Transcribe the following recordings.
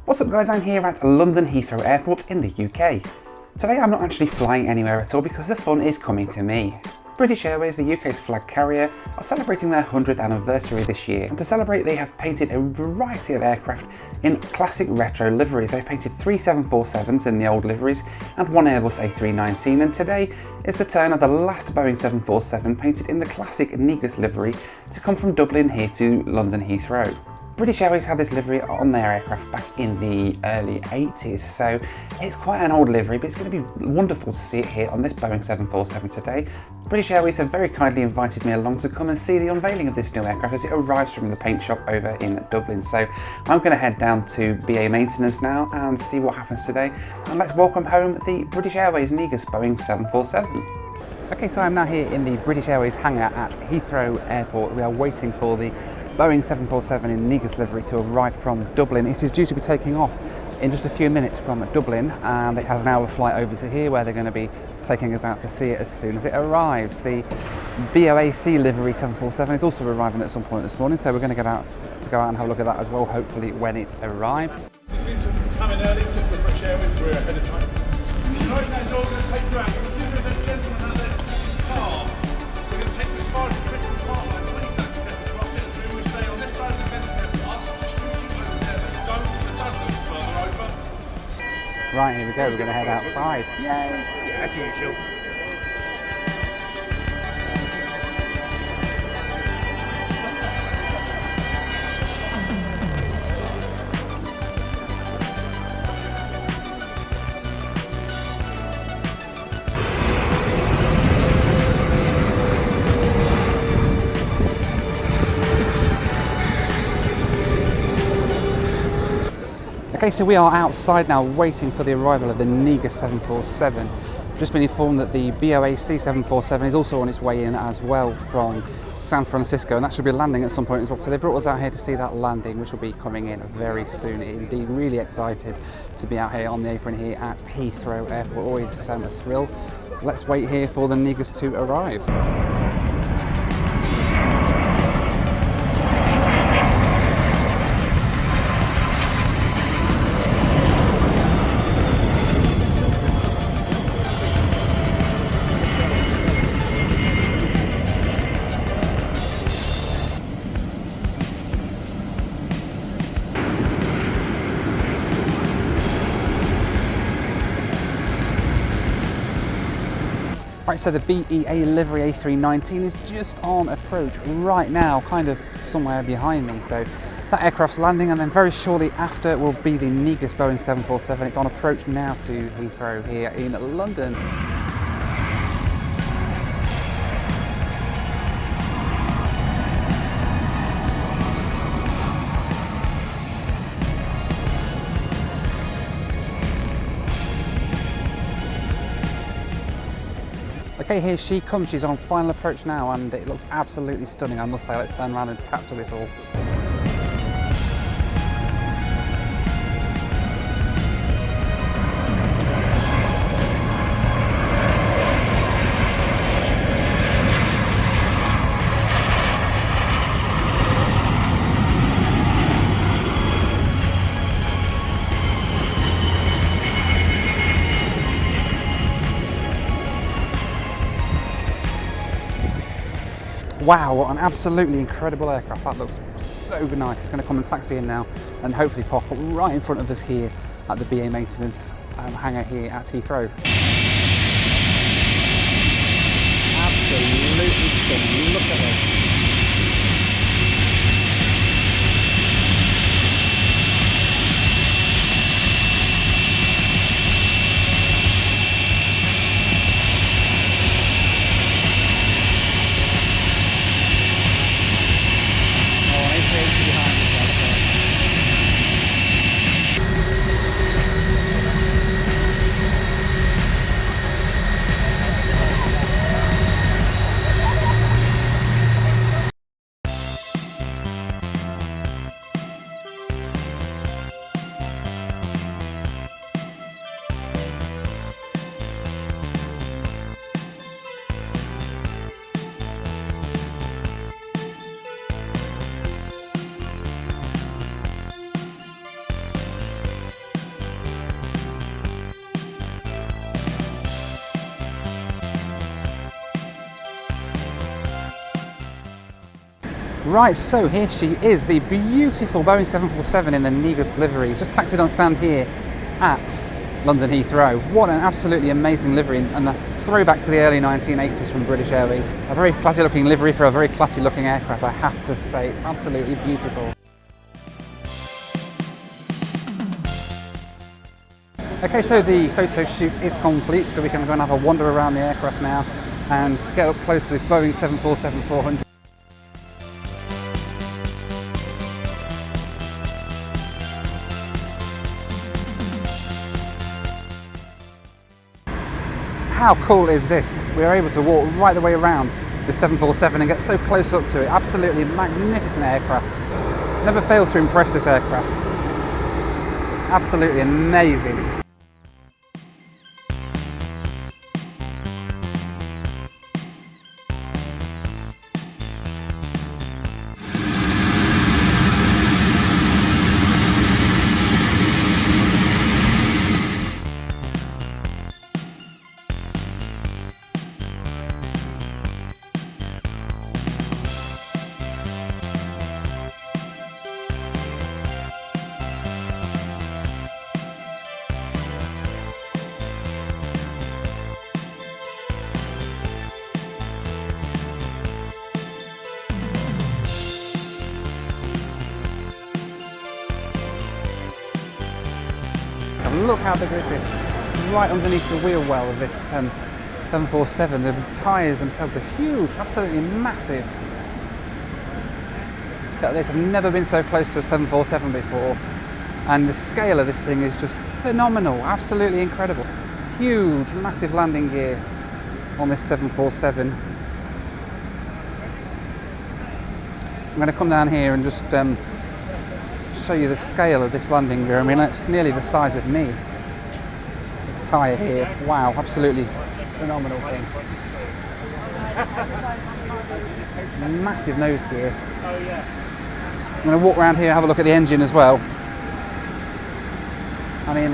What's up guys, I'm here at London Heathrow Airport in the UK. Today I'm not actually flying anywhere at all because the fun is coming to me. British Airways, the UK's flag carrier, are celebrating their 100th anniversary this year, and to celebrate they have painted a variety of aircraft in classic retro liveries. They've painted 3 747s in the old liveries and 1 Airbus A319, and today is the turn of the last Boeing 747 painted in the classic Negus livery to come from Dublin here to London Heathrow. British Airways had this livery on their aircraft back in the early 80s, so it's quite an old livery, but it's going to be wonderful to see it here on this Boeing 747 today. British Airways have very kindly invited me along to come and see the unveiling of this new aircraft as it arrives from the paint shop over in Dublin. So I'm going to head down to BA maintenance now and see what happens today, and let's welcome home the British Airways Negus Boeing 747. Okay, so I'm now here in the British Airways hangar at Heathrow Airport. We are waiting for the Boeing 747 in Negus livery to arrive from Dublin. It is due to be taking off in just a few minutes from Dublin, and it has now a flight over to here where they're going to be taking us out to see it as soon as it arrives. The BOAC livery 747 is also arriving at some point this morning, so we're going to go out and have a look at that as well, hopefully when it arrives. Coming early to the British Airways, we're ahead of time. Right now, it's all going to take you out. You can see there's a gentleman out there car. We're going to take you as far as the Christmas park line. Please don't forget to cross it. As we always say on this side of the fence, there's us. Just keep over there, but don't look further over. Right, here we go. We're going to head outside. Yay! As usual. Okay, so we are outside now waiting for the arrival of the Negus 747. I've just been informed that the BOAC 747 is also on its way in as well from San Francisco, and that should be landing at some point as well. So they brought us out here to see that landing, which will be coming in very soon indeed. Really excited to be out here on the apron here at Heathrow Airport. Always a thrill. Let's wait here for the Negus to arrive. Right, so the BEA livery A319 is just on approach right now, kind of somewhere behind me. So that aircraft's landing, and then very shortly after will be the Negus Boeing 747. It's on approach now to Heathrow here in London. Okay, here she comes. She's on final approach now, and it looks absolutely stunning, I must say. Let's turn around and capture this all. Wow, what an absolutely incredible aircraft. That looks so nice. It's going to come and taxi in now and hopefully park up right in front of us here at the BA maintenance hangar here at Heathrow. Absolutely stunning. Look at this. Right, so here she is, the beautiful Boeing 747 in the Negus livery. Just taxied on stand here at London Heathrow. What an absolutely amazing livery, and a throwback to the early 1980s from British Airways. A very classy looking livery for a very classy looking aircraft, I have to say. It's absolutely beautiful. Okay, so the photo shoot is complete, so we can go and have a wander around the aircraft now and get up close to this Boeing 747-400. How cool is this? We are able to walk right the way around the 747 and get so close up to it. Absolutely magnificent aircraft. Never fails to impress, this aircraft. Absolutely amazing. Look how big this is, right underneath the wheel well of this 747. The tyres themselves are huge, absolutely massive. Look at this, I've never been so close to a 747 before, and the scale of this thing is just phenomenal, absolutely incredible. Huge, massive landing gear on this 747. I'm going to come down here and just show you the scale of this landing gear. I mean, it's nearly the size of me. This tyre here, wow, absolutely phenomenal thing. Massive nose gear. I'm going to walk around here and have a look at the engine as well. I mean,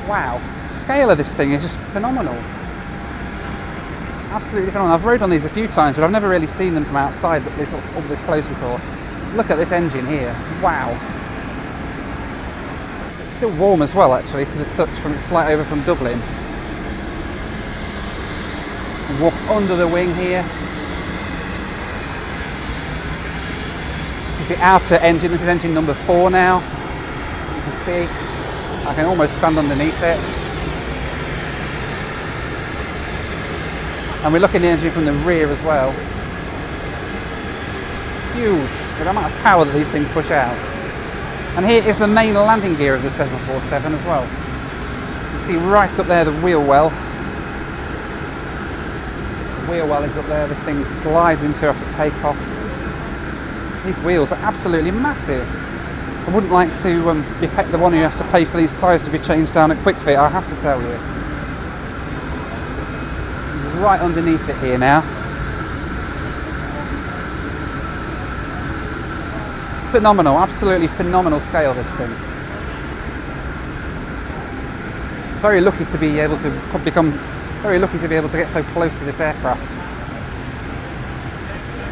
wow, the scale of this thing is just phenomenal. Absolutely phenomenal. I've rode on these a few times, but I've never really seen them from outside up this close before. Look at this engine here, wow. Still warm as well, actually, to the touch from its flight over from Dublin. And walk under the wing here. This is the outer engine. This is engine number 4 now. You can see I can almost stand underneath it. And we're looking at the engine from the rear as well. Huge, the amount of power that these things push out. And here is the main landing gear of the 747 as well. You can see right up there the wheel well. The wheel well is up there, this thing slides into after takeoff. These wheels are absolutely massive. I wouldn't like to be the one who has to pay for these tyres to be changed down at Quick Fit, I have to tell you. Right underneath it here now. Phenomenal, absolutely phenomenal scale, this thing. Very lucky to be able to get so close to this aircraft,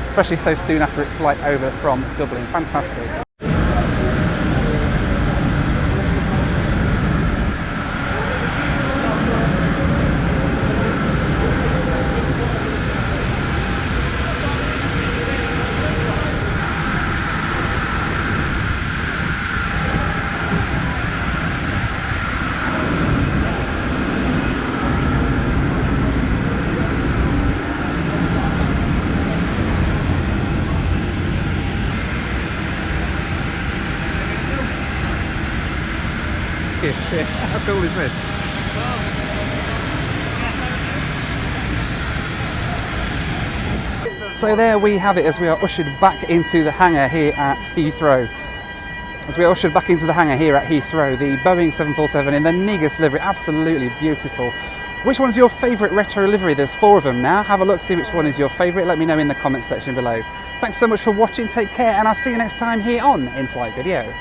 especially so soon after its flight over from Dublin. Fantastic. How cool is this? So there we have it, as we are ushered back into the hangar here at Heathrow. The Boeing 747 in the Negus livery, absolutely beautiful. Which one's your favourite retro livery? There's 4 of them now. Have a look, see which one is your favourite. Let me know in the comments section below. Thanks so much for watching, take care, and I'll see you next time here on In Flight Video.